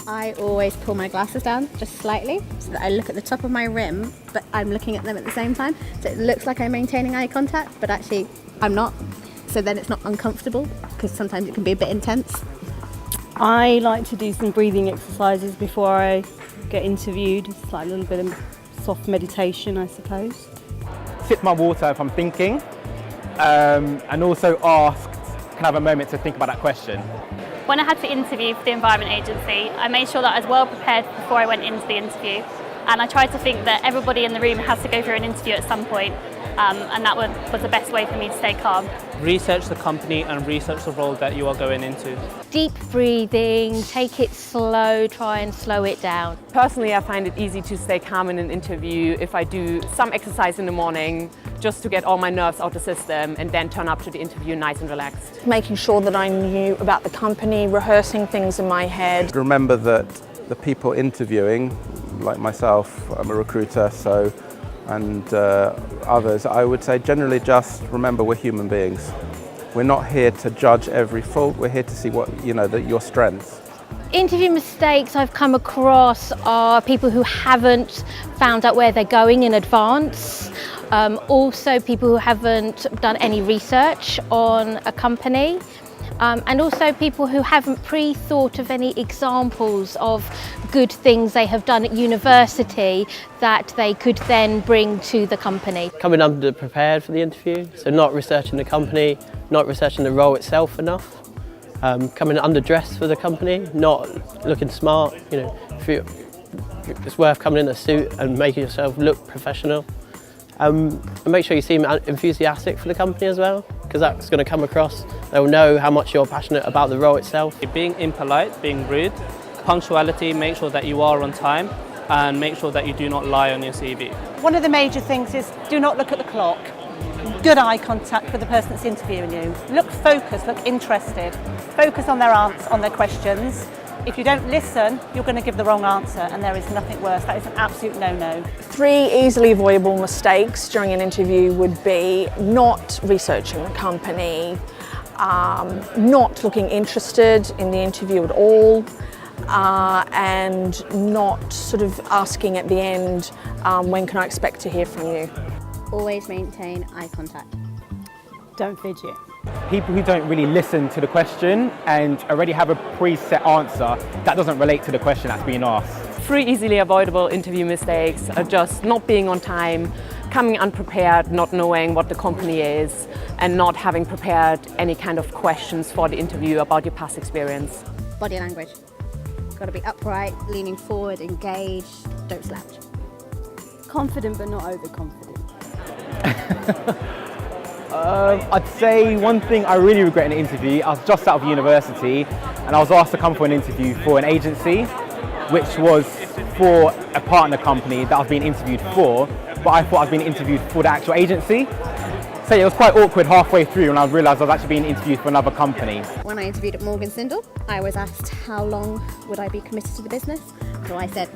I always pull my glasses down just slightly so that I look at the top of my rim, but I'm looking at them at the same time. So it looks like I'm maintaining eye contact, but actually I'm not. So then it's not uncomfortable because sometimes it can be a bit intense. I like to do some breathing exercises before I get interviewed. It's like a little bit of soft meditation, I suppose. Sip my water if I'm thinking, and also ask, can I have a moment to think about that question? When I had to interview for the environment agency, I made sure that I was well prepared before I went into the interview, and I tried to think that everybody in the room has to go through an interview at some point, and that was the best way for me to stay calm. Research the company and research the role that you are going into. Deep breathing, take it slow, try and slow it down. Personally, I find it easy to stay calm in an interview if I do some exercise in the morning just to get all my nerves out of the system and then turn up to the interview nice and relaxed. Making sure that I knew about the company, rehearsing things in my head. Remember that the people interviewing, like myself, I'm a recruiter, and others, I would say generally just remember we're human beings. We're not here to judge every fault, we're here to see your strengths. Interview mistakes I've come across are people who haven't found out where they're going in advance. Also people who haven't done any research on a company. And also people who haven't pre-thought of any examples of good things they have done at university that they could then bring to the company. Coming underprepared for the interview, so not researching the company, not researching the role itself enough. Coming underdressed for the company, not looking smart. It's worth coming in a suit and making yourself look professional. And make sure you seem enthusiastic for the company as well, because that's going to come across. They'll know how much you're passionate about the role itself. Being impolite, being rude, punctuality, make sure that you are on time, and make sure that you do not lie on your CV. One of the major things is do not look at the clock. Good eye contact with the person that's interviewing you. Look focused, look interested. Focus on their questions. If you don't listen, you're going to give the wrong answer, and there is nothing worse. That is an absolute no-no. 3 easily avoidable mistakes during an interview would be not researching the company, not looking interested in the interview at all, and not sort of asking at the end, when can I expect to hear from you? Always maintain eye contact. Don't fidget. People who don't really listen to the question and already have a preset answer that doesn't relate to the question that's being asked. 3 easily avoidable interview mistakes are just not being on time, coming unprepared, not knowing what the company is, and not having prepared any kind of questions for the interview about your past experience. Body language. Got to be upright, leaning forward, engaged, don't slouch. Confident but not overconfident. I'd say one thing I really regret in an interview, I was just out of university and I was asked to come for an interview for an agency, which was for a partner company that I was being interviewed for, but I thought I was being interviewed for the actual agency. So it was quite awkward halfway through when I realised I was actually being interviewed for another company. When I interviewed at Morgan Sindall, I was asked how long would I be committed to the business. So I said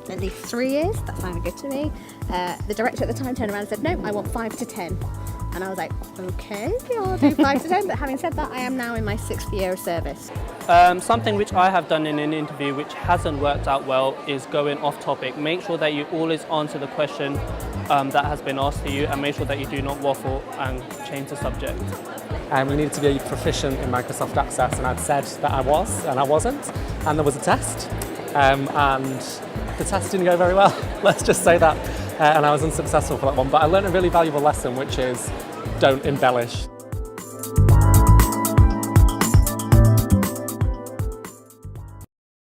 at least 3 years, that sounded good to me. The director at the time turned around and said, no, I want 5 to 10. And I was like, okay, I'll do 5 to 10. But having said that, I am now in my 6th year of service. Something which I have done in an interview which hasn't worked out well is going off topic. Make sure that you always answer the question that has been asked to you, and make sure that you do not waffle and change the subject. We needed to be proficient in Microsoft Access, and I'd said that I was, and I wasn't. And there was a test, and the test didn't go very well, let's just say that. And I was unsuccessful for that one, but I learned a really valuable lesson, which is don't embellish.